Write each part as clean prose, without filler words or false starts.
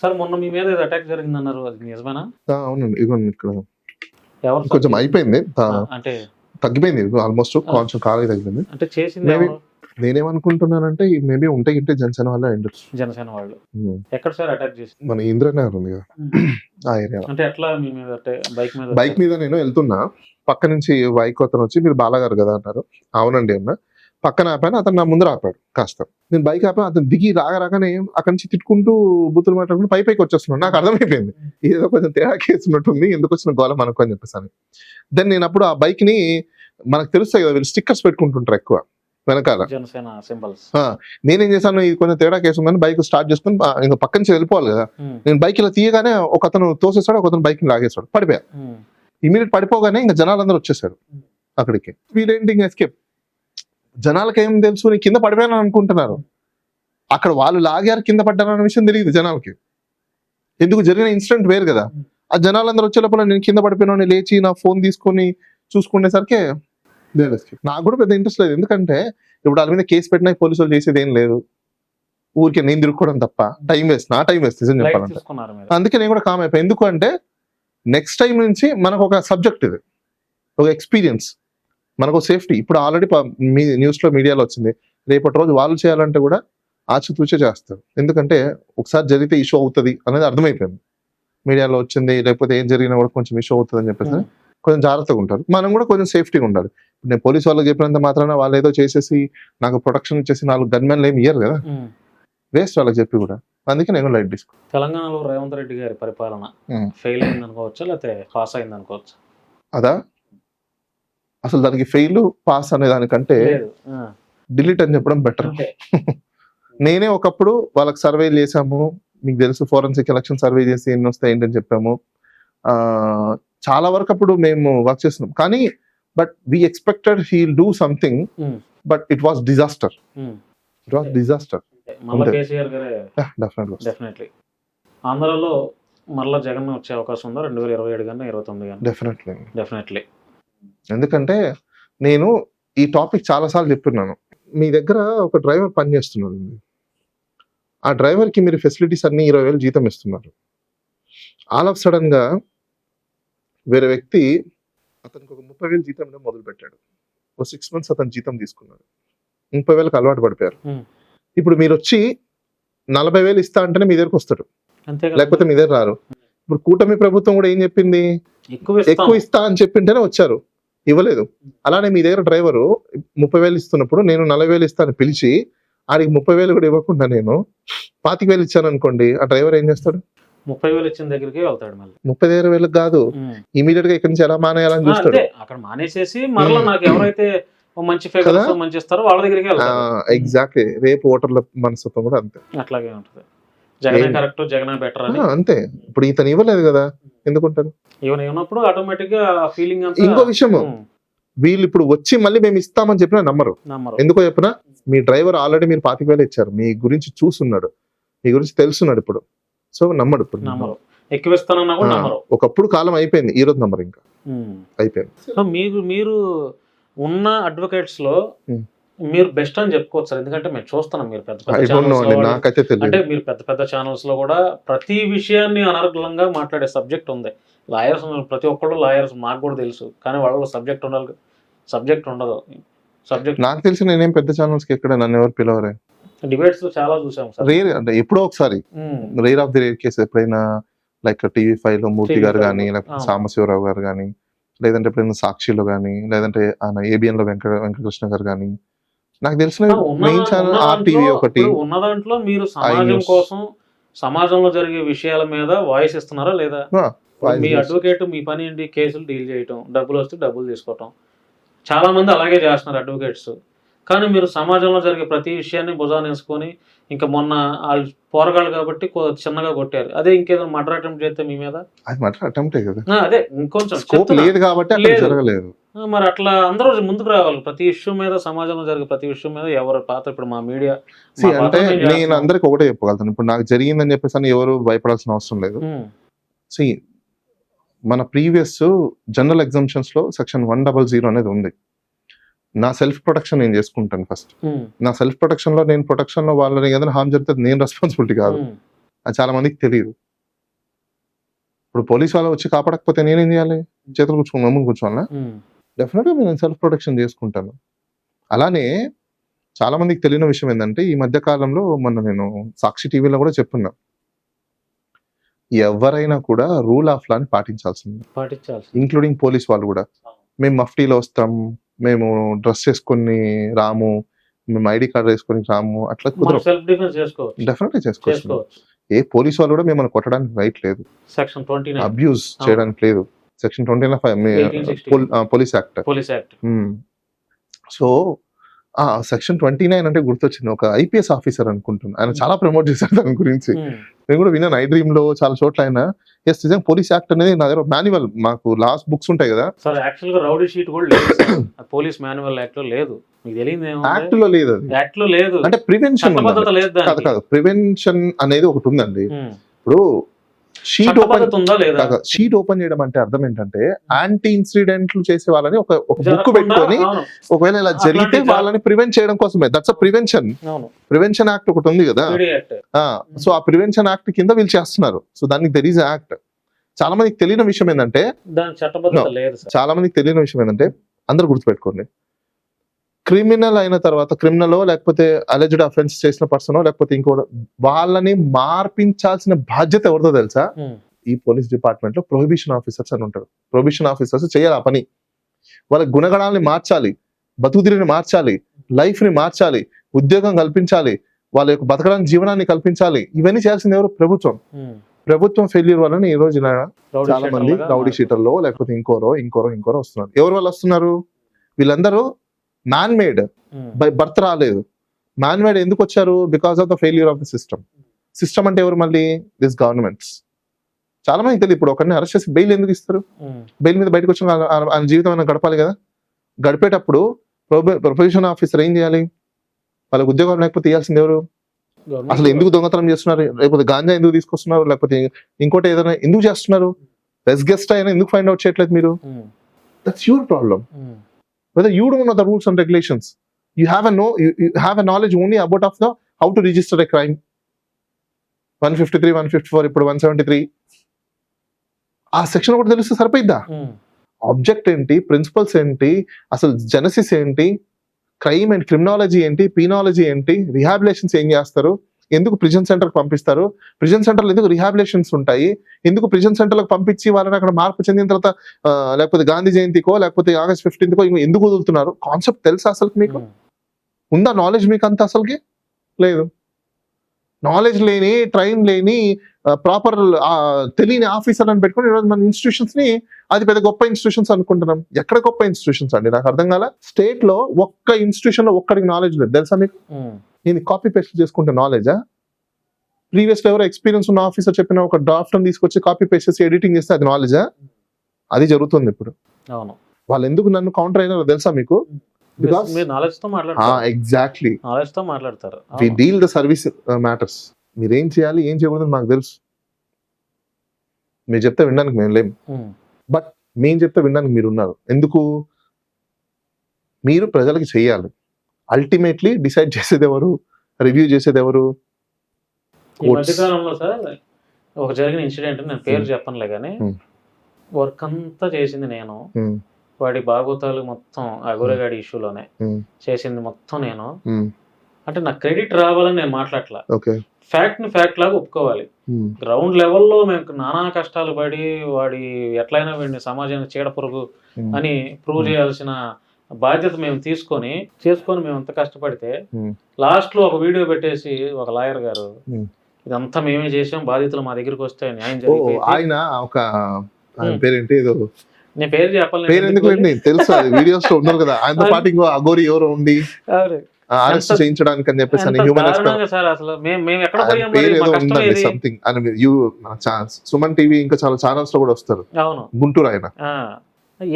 Sir మొన్న మీ మీద ఏదో అటాక్ జరిగిందన్నారు, అది నిజమేనా? అవునండి. ఇదిగోండి ఇక్కడ ఎవరు సార్ కొంచెం అయిపోయింది. అంటే తగ్గిపోయింది ఆల్మోస్ట్ కొంచెం కాలే తగ్గిపోయింది. అంటే చేసింది మేబీ ఎవరు? నేనేమనుకుంటున్నానంటే మేబీ ఉంటే జనసేన వల్ల అయ్యుండొచ్చు. జనసేన వాళ్ళు. ఎక్కడ సార్ అటాక్ చేసింది? మన ఇంద్రనగర్ ఉంది కదా, ఆ ఏరియా. అంటే ఎట్లా మీ మీద అంటే బైక్ మీద నేను వెళ్తున్నా, పక్క నుంచి బైక్ అతను వచ్చి మీరు బాలాగారు కదా అన్నారు. అవునండి అన్న. పక్కన ఆపాను, అతను నా ముందర ఆపాడు. కాస్త నేను బైక్ ఆపాను, అతను దిగి రాగానే అక్కడి నుంచి తిట్టుకుంటూ బూతులు మాట్లాడుకుంటూ పైకి వచ్చేస్తున్నాడు. నాకు అర్థమైపోయింది ఏదో కొంచెం తేడా కేసున్నట్టుంది, ఎందుకు వచ్చిన గోళం అనుకో అని చెప్పేసి. దెన్ నేను అప్పుడు ఆ బైక్ ని, మనకు తెలుస్తాయి కదా వీళ్ళు స్టిక్కర్స్ పెట్టుకుంటుంటారు ఎక్కువ వెనకాల జనసేన సింబల్స్. నేనేం చేశాను, ఇది కొంచెం తేడా కేసు ఉందని బైక్ స్టార్ట్ చేసుకుని ఇంకా పక్క నుంచి వెళ్ళిపోవాలి కదా. నేను బైక్ ఇలా తీయగానే ఒక అతను తోసేస్తాడు, ఒక అతను బైక్ ని లాగేస్తాడు, పడిపోయా. ఇమీడియట్ పడిపోగానే ఇంకా జనాలందరూ వచ్చేసారు అక్కడికి. వీళ్ళేంటి ఇంకా ఎస్కేప్. జనాలకి ఏం తెలుసు, నీ కింద పడిపోయాను అనుకుంటున్నారు. అక్కడ వాళ్ళు లాగారు, కింద పడ్డారన్న విషయం తెలియదు జనాలకి. ఎందుకు జరిగిన ఇన్సిడెంట్ వేరు కదా. ఆ జనాలందరూ వచ్చే లోపల నేను కింద పడిపోయినా లేచి నా ఫోన్ తీసుకొని చూసుకునేసరికి నాకు కూడా పెద్ద ఇంట్రెస్ట్ లేదు. ఎందుకంటే ఇప్పుడు వాళ్ళ మీద కేసు పెట్టినా పోలీసులు చేసేది ఏం లేదు, ఊరికే నేను తిరుక్కోవడం తప్ప. టైం వేస్ట్, నా టైం వేస్ట్ నిజం చెప్పాలంటే. అందుకే నేను కూడా కామ్ అయిపోయి. ఎందుకు అంటే నెక్స్ట్ టైం నుంచి మనకు ఒక సబ్జెక్ట్, ఇది ఒక ఎక్స్పీరియన్స్, మనకు సేఫ్టీ. ఇప్పుడు ఆల్రెడీ న్యూస్ లో మీడియాలో వచ్చింది, రేపటి రోజు వాళ్ళు చేయాలంటే కూడా ఆచితూచే చేస్తారు. ఎందుకంటే ఒకసారి జరిగితే ఇష్యూ అవుతుంది అనేది అర్థమైపోయింది. మీడియాలో వచ్చింది, లేకపోతే ఏం జరిగినా కూడా కొంచెం ఇష్యూ అవుతుంది అని చెప్పేసి కొంచెం జాగ్రత్తగా ఉంటారు. మనం కూడా కొంచెం సేఫ్టీగా ఉండాలి. నేను పోలీసు వాళ్ళకి చెప్పినంత మాత్రాన వాళ్ళు ఏదో చేసేసి నాకు ప్రొటెక్షన్ ఇచ్చేసి 4 గన్మెన్లు ఏమి ఇయ్యరు కదా, వేస్ట్ వాళ్ళకి చెప్పి కూడా. అందుకే నేను లైట్ తీసుకో. తెలంగాణలో రేవంత్ రెడ్డి గారి పరిపాలన ఫెయిల్ అయింది అనుకోవచ్చా, లేకపోతే పాస్ అయింది అనుకోవచ్చా? అదా, అసలు దానికి ఫెయిల్ పాస్ అనే దానికంటే డిలీట్ అని చెప్పడం బెటర్. నేనే ఒకప్పుడు వాళ్ళకి సర్వేలు చేసాము, మీకు తెలుసు, ఫోరెన్సిక్ ఎలక్షన్ సర్వే చేసి ఎన్ని వస్తాయి ఏంటని చెప్పాము. చాలా వరకు అప్పుడు మేము వర్క్ చేస్తున్నాం. కానీ but we expected he'll do something, but it was disaster. It was disaster. Definitely ఆంధ్రాలో మళ్ళా జగన్ వచ్చే అవకాశం ఉందా 2027 కానీ 2029 కానీ? డెఫినెట్లీ. ఎందుకంటే నేను ఈ టాపిక్ చాలాసార్లు చెప్తున్నాను. మీ దగ్గర ఒక డ్రైవర్ పని చేస్తున్నాడు, ఆ డ్రైవర్ కి మీరు ఫెసిలిటీస్ అన్ని 20,000 జీతం ఇస్తున్నారు. ఆల్ ఆఫ్ సడన్ గా వేరే వ్యక్తి అతనికి ఒక 30,000 జీతం మొదలు పెట్టాడు. ఒక 6 months అతను జీతం తీసుకున్నాడు, 30,000కి అలవాటు పడిపోయారు. ఇప్పుడు మీరు వచ్చి 40,000 ఇస్తా అంటేనే మీ దగ్గరకు వస్తాడు, లేకపోతే మీ దగ్గర రారు. ఇప్పుడు కూటమి ప్రభుత్వం కూడా ఏం చెప్పింది, ఎక్కువ ఇస్తా అని చెప్పింటేనే వచ్చారు, ఇవ్వలేదు. అలానే మీ దగ్గర డ్రైవరు 30,000 ఇస్తున్నప్పుడు నేను 40,000 ఇస్తాను పిలిచి ఆడికి 30,000 కూడా ఇవ్వకుండా నేను 25,000 ఇచ్చాను అనుకోండి, ఆ డ్రైవర్ ఏం చేస్తాడు? 30,000 ఇచ్చిన దగ్గరికి వెళ్తాడు. మళ్ళీ 30,000 కాదు, ఇమీడియట్ గా ఇక్కడి నుంచి ఎలా మానేయాలని చూస్తాడు. అక్కడ మానేసేసి మళ్ళీ నాకు ఎవరైతే మంచి ఫిగర్స్ మంచి ఇస్తారో వాళ్ళ దగ్గరికి వెళ్తాడు. ఎగ్జాక్ట్లీ. రేపు ఓటర్ల మనస్తత్వం కూడా అంతే, అట్లాగే ఉంటుంది. జగనే కరెక్ట్, జగనే బెటర్ అని అంతే. ఇప్పుడు ఇతను ఇవ్వలేదు కదా, ఎందుకుంటారు? ఇవ్వనప్పుడు ఆటోమేటిక్ గా ఫీలింగ్. ఇంకో విషయం, వీళ్ళు ఇప్పుడు వచ్చి మళ్ళీ మేము ఇస్తామని చెప్పినా నమ్మరు. ఎందుకో చెప్పినా, మీ డ్రైవర్ ఆల్రెడీ మీరు 25,000 ఇచ్చారు, మీ గురించి చూస్తున్నాడు, మీ గురించి తెలుసున్నాడు ఇప్పుడు. సో నమ్మడు. ఇప్పుడు నమ్మరు, ఎక్కువ ఇస్తానన్నా కూడా నమ్మరు. ఒకప్పుడు కాలం అయిపోయింది, ఈ రోజు నమ్మరు, ఇంకా అయిపోయింది. సో మీరు ఉన్న అడ్వకేట్స్ లో మీరు బెస్ట్ అని చెప్పుకోవచ్చు సార్. ఎందుకంటే మేము చూస్తున్నాం, మీరు పెద్ద అంటే మీరు పెద్ద ఛానల్స్ లో కూడా ప్రతి విషయాన్ని అనర్గళంగా మాట్లాడే సబ్జెక్ట్ ఉంది. లాయర్స్ ప్రతి ఒక్కళ్ళు లాయర్స్, మాకు కూడా తెలుసు. కానీ వాళ్ళలో సబ్జెక్ట్ ఉండాలి, సబ్జెక్ట్ ఉండదు. సబ్జెక్ట్ నాకు తెలిసి నేనేం పెద్ద ఛానల్స్ కి ఎక్కడ నన్ను ఎవరు పిలవరే. డిబేట్స్ చాలా చూసాం సార్, రేర్ అంటే ఎప్పుడో ఒకసారి, rare of the rare case. ఎప్పుడైనా లైక్ TV5 లో మూర్తి గారు కానీ, లేకపోతే సాంబశివరావు గారు కానీ, లేదంటే ఎప్పుడైనా సాక్షిలో కానీ, లేదంటే ABN లో వెంకటకృష్ణ గారు కానీ, నాకు తెలిసిన మెయిన్ ఛానల్ RTV ఒకటి ఉన్న దాంట్లో మీరు సమాజం కోసం, సమాజంలో జరిగే విషయాల మీద వాయిస్ ఇస్తున్నారా లేదా? మీ అడ్వకేట్ మీ పని ఏంటి? కేసులు డీల్ చేయటం, డబ్బులు వస్తే డబ్బులు తీసుకోవటం. చాలా మంది అలాగే చేస్తున్నారు అడ్వకేట్స్. కానీ మీరు సమాజంలో జరిగే ప్రతి విషయాన్ని భుజాన్ని వేసుకొని, ఇంకా మొన్న వాళ్ళు పోరగాళ్ళు కాబట్టి చిన్నగా కొట్టారు, అదే ఇంకేదో మర్డర్ అటెంప్ట్ చేస్తే మీ మీద, అది మర్డర్ అటెంప్ట్ కదా, అదే ఇంకొంచెం స్కోప్ లేదు కాబట్టి అక్కడ జరగలేదు. మరి అట్లా అందరూ ముందుకు రావాలి. ప్రతి ఇష్యూ మీద, సమాజంలో జరిగే ప్రతి ఇష్యూ మీద ఎవరు పాత్ర. ఇప్పుడు మా మీడియా అంటే నేను అందరికి ఒకటే చెప్పగలుగుతాను, ఇప్పుడు నాకు జరిగిందని చెప్పేసి ఎవరు భయపడాల్సిన అవసరం లేదు. మన ప్రీవియస్ జనరల్ ఎగ్జామ్షన్స్ లో సెక్షన్ 100 అనేది ఉంది. నా సెల్ఫ్ ప్రొటెక్షన్ నేను చేసుకుంటాను ఫస్ట్. నా సెల్ఫ్ ప్రొటెక్షన్ లో, నేను ప్రొటెక్షన్ లో వాళ్ళని ఏదైనా హార్మ్ జరిగితే నేను రెస్పాన్సిబిలిటీ కాదు. అది చాలా మందికి తెలియదు. ఇప్పుడు పోలీస్ వాళ్ళు వచ్చి కాపాడకపోతే నేనేం చేయాలి? చేతులు కూర్చొని మమ్మల్ని కూర్చోవాలా? డెఫినెట్గా నేను సెల్ఫ్ ప్రొటెక్షన్ చేసుకుంటాను. అలానే చాలా మందికి తెలియని విషయం ఏంటంటే ఈ మధ్య కాలంలో మొన్న నేను సాక్షి టీవీలో కూడా చెప్పున్నా, ఎవరైనా కూడా రూల్ ఆఫ్ లాని పాటించాల్సింది, ఇంక్లూడింగ్ పోలీస్ వాళ్ళు కూడా. మేము మఫ్టీలో వస్తాం, మేము డ్రెస్ వేసుకొని రాము, మేము ఐడి కార్డు వేసుకొని రాము, అట్లా కుదరదు. డెఫినెట్గా చేసుకోవచ్చు. ఏ పోలీస్ వాళ్ళు కూడా మిమ్మల్ని కొట్టడానికి రైట్ లేదు, అబ్యూజ్ చేయడానికి లేదు. Section 29 police act. So section 29 అంటే గుర్తొచ్చింది, ఒక ఐపీఎస్ ఆఫీసర్ అనుకుంటున్నా, ఆయన చాలా ప్రమోట్ చేశారు దాని గురించి. నేను కూడా విన్నాను, ఐ డ్రీమ్ లో చాలా చోట్ల ఆయన. ఎస్, నిజంగా పోలీస్ యాక్ట్ అనేది నా దగ్గర మాన్యువల్, మాకు లాస్ట్ బుక్స్ ఉంటాయి కదా సార్. యాక్చువల్ గా రౌడీ షీట్ కూడా లేదు పోలీస్ మాన్యువల్ యాక్ట్ లో లేదు. మీకు తెలియదు, యాక్ట్ లో లేదు, యాక్ట్ లో లేదు. అంటే ప్రివెన్షన్ కాదు, ప్రివెన్షన్ అనేది ఒకటి ఉందండి. ఇప్పుడు షీట్ ఓపెన్ చేయడం అంటే అర్థం ఏంటంటే యాంటీ ఇన్సిడెంట్లు చేసే వాళ్ళని ఒక బుక్ పెట్టుకొని ఒకవేళ ఇలా జరిగితే వాళ్ళని ప్రివెంట్ చేయడం కోసమే. దట్స్ అ ప్రివెన్షన్ యాక్ట్ ఒకటి ఉంది కదా. సో ఆ ప్రివెన్షన్ యాక్ట్ కింద వీళ్ళు చేస్తున్నారు. సో దానికి దెర్ ఈస్ యాక్ట్. చాలా మందికి తెలియని విషయం ఏంటంటే అందరూ గుర్తుపెట్టుకోండి, క్రిమినల్ అయిన తర్వాత, క్రిమినల్ లేకపోతే అలెజ్డ్ అఫెన్స్ చేసిన పర్సన్ లేకపోతే ఇంకో, వాళ్ళని మార్పించాల్సిన బాధ్యత ఎవరిదో తెలుసా? ఈ పోలీస్ డిపార్ట్మెంట్ లో ప్రొహిబిషన్ ఆఫీసర్స్ అని ఉంటారు. ప్రొహిబిషన్ ఆఫీసర్స్ చేయాలి ఆ పని. వాళ్ళ గుణగణాలని మార్చాలి, బతుకుదిరిని మార్చాలి, లైఫ్ ని మార్చాలి, ఉద్యోగం కల్పించాలి, వాళ్ళ యొక్క బతకడానికి జీవనాన్ని కల్పించాలి. ఇవన్నీ చేయాల్సింది ఎవరు? ప్రభుత్వం ఫెయిల్యూర్ వలన ఈ రోజు చాలా మంది రౌడీ షీటర్లో లేకపోతే ఇంకోరో వస్తున్నారు. ఎవరు వాళ్ళు వస్తున్నారు? వీళ్ళందరూ మ్యాన్ మేడ్, బై బర్త్ రాలేదు. మ్యాన్ మేడ్ ఎందుకు వచ్చారు? Because of the failure of the system. అంటే ఎవరు? మళ్ళీ దిస్ గవర్నమెంట్స్. చాలా మంది తెలియదు. ఇప్పుడు ఒకరిని అరెస్ట్ చేసి బెయిల్ ఎందుకు ఇస్తారు? బెయిల్ మీద బయటకు వచ్చిన ఆయన జీవితం అయినా గడపాలి కదా. గడిపేటప్పుడు ప్రొహిబిషన్ ఆఫీసర్ ఏం చేయాలి? వాళ్ళకి ఉద్యోగం లేకపోతే ఇవ్వాల్సింది ఎవరు? అసలు ఎందుకు దొంగతనం చేస్తున్నారు, లేకపోతే గాంజా ఎందుకు తీసుకొస్తున్నారు, లేకపోతే ఇంకోటి ఏదైనా ఎందుకు చేస్తున్నారు? బెస్ట్ గెస్ట్ అయినా ఎందుకు ఫైండ్ అవుట్ చేయట్లేదు మీరు? That's your problem. Whether you don't know the rules and regulations, you have a knowledge only about of the how to register a crime. 153, 154, ఇప్పుడు 173. ఆ సెక్షన్ ఒకటి తెలిస్తే సరిపోయిద్దా? ఆబ్జెక్ట్ ఏంటి, ప్రిన్సిపల్స్ ఏంటి, అసలు జెనసిస్ ఏంటి, క్రైమ్ అండ్ క్రిమినాలజీ ఏంటి, పీనాలజీ ఏంటి, రిహాబిలేషన్స్ ఏం చేస్తారు, ఎందుకు ప్రిజన్ సెంటర్కి పంపిస్తారు, ప్రిజన్ సెంటర్లో ఎందుకు రిహాబిలేషన్స్ ఉంటాయి, ఎందుకు ప్రిజన్ సెంటర్లకు పంపించి వాళ్ళని అక్కడ మార్పు చెందిన తర్వాత లేకపోతే గాంధీ జయంతికో లేకపోతే ఆగస్ట్ 15కో ఎందుకు వదులుతున్నారు, కాన్సెప్ట్ తెలుసా అసలు మీకు? ఉందా నాలెడ్జ్ మీకు అంత? అసలుకి లేదు. నాలెడ్జ్ లేని, ట్రైన్ లేని, ప్రాపర్ తెలియని ఆఫీసర్ అని పెట్టుకుని ఈరోజు మన ఇన్స్టిట్యూషన్స్ ని అది పెద్ద గొప్ప ఇన్స్టిట్యూషన్స్ అనుకుంటున్నాం. ఎక్కడ గొప్ప ఇన్స్టిట్యూషన్స్ అండి? నాకు అర్థం కాల. స్టేట్ లో ఒక్క ఇన్స్టిట్యూషన్ లో ఒక్కడికి నాలెడ్జ్ లేదు తెలుసా మీకు? నేను కాపీ పేస్ట్ చేసుకుంటే నాలెడ్జా? ప్రీవియస్ ఎవరో ఎక్స్పీరియన్స్ ఉన్న ఆఫీసర్ చెప్పిన ఒక డ్రాఫ్ట్ తీసుకొచ్చి కాపీ పేస్ట్ చేసి ఎడిటింగ్ చేస్తే అది నాలెడ్జా? అది జరుగుతుంది ఇప్పుడు. వాళ్ళు ఎందుకు నన్ను కౌంటర్ అయినారో తెలుసా మీకు? Exactly, we deal the service matters. మీరేం చేయాలి, ఏం చేయకూడదు మాకు తెలుసు. మీరు చెప్తే వినడానికి మేము లేము, బట్ మేము చెప్తే వినడానికి మీరు ఉన్నారు. ఎందుకు? మీరు ప్రజలకి చెయ్యాలి. అల్టిమేట్లీ డిసైడ్ చేసేది ఎవరు, రివ్యూ చేసేది ఎవరు? ఈ మధ్యకాలంలో సార్ ఒక జరిగిన ఇన్సిడెంట్, నేను పేరు చెప్పనులే కానీ, వర్క్ అంతా చేసింది నేను, వాడి బాగోతాలు మొత్తం అగోరగాడి ఇష్యూలోనే చేసింది మొత్తం నేను. అంటే నాకు క్రెడిట్ రావాలని నేను మాట్లాడలా, ఫ్యాక్ట్ లాగా ఒప్పుకోవాలి. గ్రౌండ్ లెవెల్లో మేము నానా కష్టాలు పడి వాడి ఎట్లయినా వీడిని సమాజానికి చీడపురుగు అని ప్రూవ్ చేయాల్సిన బాధ్యత మేము చేసుకొని మేము అంత కష్టపడితే లాస్ట్ లో ఒక వీడియో పెట్టేసి ఒక లాయర్ గారు ఇదంతా మేమే చేసాం, బాధితులు మా దగ్గరికి వస్తే న్యాయం జరిగింది. ఆయన ఒక పేరేంటి, ఏదో నేను పేరు చెప్పాలి తెలుసు, వీడియోస్ లో ఉన్నారు కదా. ఆయనతో పాటు ఇంకో అగోరి ఎవరో ఉండి అరెస్ట్ చేయించడానికి అని చెప్పేసి సంథింగ్ సుమన్ టీవీ ఇంకా చాలా ఛానల్స్ లో కూడా వస్తారు. గుంటూరు ఆయన.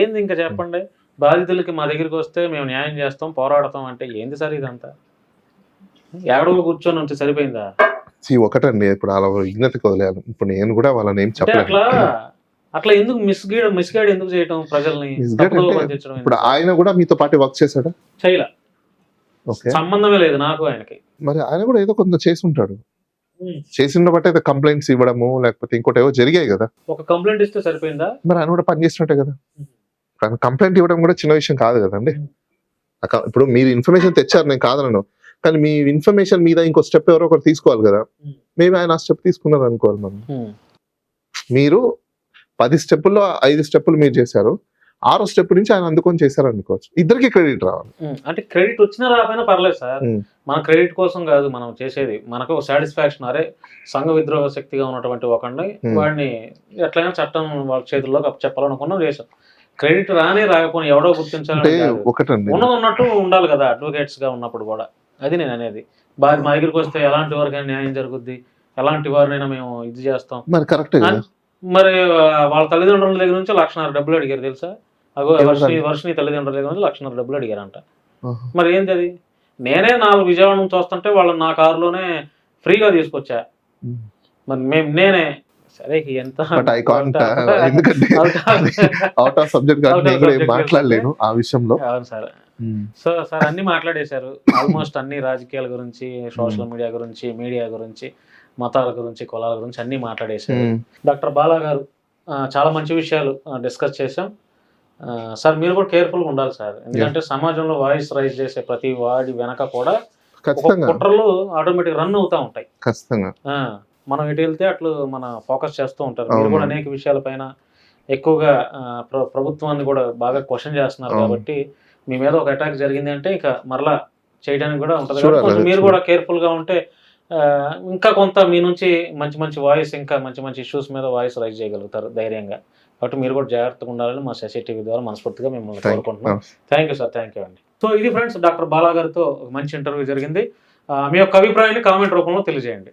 ఏంది ఇంకా చెప్పండి, బాధితులకి మా దగ్గరికి వస్తే మేము న్యాయం చేస్తాం, పోరాడతాం అంటే ఏంది సార్ ఇదంతా? ఏడవలో కూర్చొని ఉంటే సరిపోయిందా? ఒకటండి, ఇప్పుడు అలా విజ్ఞతకి వదిలేయాలి. ఇప్పుడు నేను కూడా వాళ్ళని ఏం చెప్పలేదు. అట్లా ఎందుకు మిస్గైడ్ ఎందుకు చేయటం ప్రజల్ని? ఇప్పుడు ఆయన కూడా మీతో పాటు వర్క్ చేశాడా? చేయలే, సంబంధమే లేదు నాకు ఆయనకి. మరి ఆయన కూడా ఏదో కొంత చేసి ఉంటాడు. చేసిన బట్టి అయితే కంప్లైంట్స్ ఇవ్వడము లేకపోతే ఇంకోటి ఏవో జరిగాయి కదా. ఒక కంప్లైంట్ ఇస్తే సరిపోయిందా? మరి ఆయన కూడా పని చేసినట్టే కదా. కంప్లైంట్ ఇవ్వడం కూడా చిన్న విషయం కాదు కదండి. ఇప్పుడు మీరు ఇన్ఫర్మేషన్ తెచ్చారు, నేను కాదనను, కానీ మీ ఇన్ఫర్మేషన్ మీద ఇంకో స్టెప్ ఎవరో ఒకరు తీసుకోవాలి కదా. మేబీ ఆయన ఆ స్టెప్ తీసుకున్నారు అనుకోవాలి. మనం మీరు 10 స్టెప్పుల్లో 5 స్టెప్పులు మీరు చేశారు, 6వ స్టెప్ నుంచి ఆయన అందుకొని చేశారు అనుకోవచ్చు. ఇద్దరికి క్రెడిట్ రావాలి. అంటే క్రెడిట్ వచ్చినా రాకపోయినా పర్లేదు సార్, మన క్రెడిట్ కోసం కాదు మనం చేసేది, మనకు సాటిస్ఫాక్షన్. అరే సంఘ విద్రోహ శక్తిగా ఉన్నటువంటి ఒకడిని వాడిని ఎట్లయినా చట్టం వాళ్ళ చేతుల్లోకి చెప్పాలనుకున్నాం, చేసాం. క్రెడిట్ రాని రాకపోయినా ఎవడో గుర్తించాలంటే ఒకటండి, ఉన్నది ఉన్నట్టు ఉండాలి కదా అడ్వకేట్స్ గా ఉన్నప్పుడు కూడా. అది నేను అనేది. మా దగ్గరికి వస్తే ఎలాంటి వారికైనా న్యాయం జరుగుద్ది, ఎలాంటి వారినైనా మేము ఇది చేస్తాం. మరి కరెక్ట్. మరి వాళ్ళ తల్లిదండ్రుల దగ్గర నుంచి 1,00,000 డబ్బులు అడిగారు తెలుసా? అగో వర్షిని తల్లిదండ్రుల దగ్గర నుంచి 1,00,000 డబ్బులు అడిగారంట. మరి ఏంటి అది? నేనే 4 విజయవాడ నుంచి వస్తుంటే వాళ్ళని నా కారులోనే ఫ్రీగా తీసుకొచ్చా. మరి నేనే సరే ఎంత ఎందుకంటే అవుట్ ఆఫ్ సబ్జెక్ట్ మాట్లాడలేను ఆ విషయంలో. అవును సార్. సో సార్ అన్ని మాట్లాడేశారు ఆల్మోస్ట్, అన్ని రాజకీయాల గురించి, సోషల్ మీడియా గురించి, మీడియా గురించి, మతాల గురించి, కులాల గురించి అన్ని మాట్లాడేశారు. డాక్టర్ బాలా గారు చాలా మంచి విషయాలు డిస్కస్ చేశాం సార్. మీరు కూడా కేర్ఫుల్గా ఉండాలి సార్, ఎందుకంటే సమాజంలో వాయిస్ రైజ్ చేసే ప్రతి వాడి వెనక కూడా కుట్రలు ఆటోమేటిక్ రన్ అవుతా ఉంటాయి. మనం ఎటు వెళ్తే అట్లు మన ఫోకస్ చేస్తూ ఉంటారు. మీరు కూడా అనేక విషయాలపైన ఎక్కువగా ప్రభుత్వాన్ని కూడా బాగా క్వశ్చన్ చేస్తున్నారు కాబట్టి మీ మీద ఒక అటాక్ జరిగింది అంటే ఇక మరలా చేయడానికి కూడా ఉంటుంది. కొంచెం మీరు కూడా కేర్ఫుల్ గా ఉంటే ఇంకా కొంత మీ నుంచి మంచి మంచి వాయిస్, ఇంకా మంచి మంచి ఇష్యూస్ మీద వాయిస్ రైజ్ చేయగలుగుతారు ధైర్యంగా. కాబట్టి మీరు కూడా జాగ్రత్తగా ఉండాలని మా SSTV ద్వారా మనస్ఫూర్తిగా మిమ్మల్ని కోరుకుంటున్నాం. Thank you sir, thank you అండి. సో ఇది ఫ్రెండ్స్, డాక్టర్ బాలా గారితో మంచి ఇంటర్వ్యూ జరిగింది. మీ యొక్క అభిప్రాయాన్ని కామెంట్ రూపంలో తెలియజేయండి.